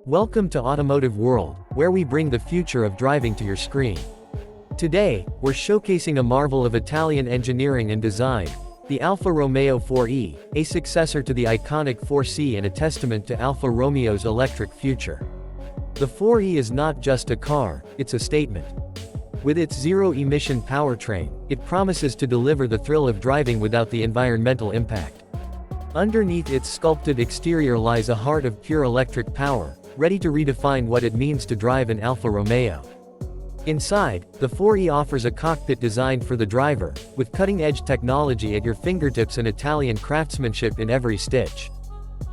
Welcome to Automotive World, where we bring the future of driving to your screen. Today, we're showcasing a marvel of Italian engineering and design, the Alfa Romeo 4e, a successor to the iconic 4C and a testament to Alfa Romeo's electric future. The 4e is not just a car, it's a statement. With its zero-emission powertrain, it promises to deliver the thrill of driving without the environmental impact. Underneath its sculpted exterior lies a heart of pure electric power, ready to redefine what it means to drive an Alfa Romeo. Inside, the 4e offers a cockpit designed for the driver, with cutting-edge technology at your fingertips and Italian craftsmanship in every stitch.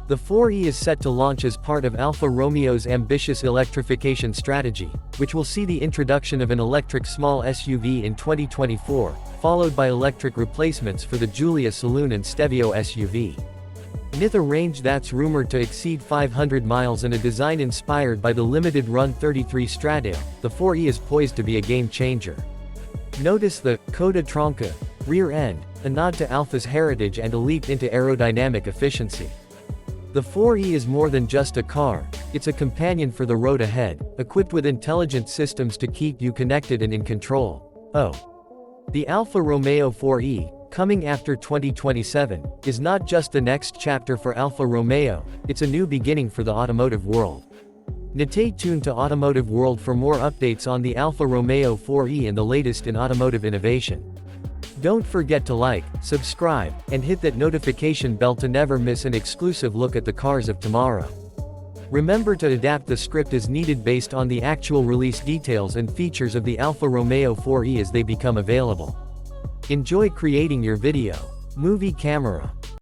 The 4e is set to launch as part of Alfa Romeo's ambitious electrification strategy, which will see the introduction of an electric small SUV in 2024, followed by electric replacements for the Giulia saloon and Stevio SUV. With a range that's rumored to exceed 500 miles and a design inspired by the limited-run 33 Stradale, the 4e is poised to be a game-changer. Notice the coda tronca rear end, a nod to Alfa's heritage and a leap into aerodynamic efficiency. The 4e is more than just a car, it's a companion for the road ahead, equipped with intelligent systems to keep you connected and in control. The Alfa Romeo 4e, coming after 2027, is not just the next chapter for Alfa Romeo, it's a new beginning for the automotive world. Stay tuned to Automotive World for more updates on the Alfa Romeo 4e and the latest in automotive innovation. Don't forget to like, subscribe, and hit that notification bell to never miss an exclusive look at the cars of tomorrow. Remember to adapt the script as needed based on the actual release details and features of the Alfa Romeo 4e as they become available. Enjoy creating your video, movie camera,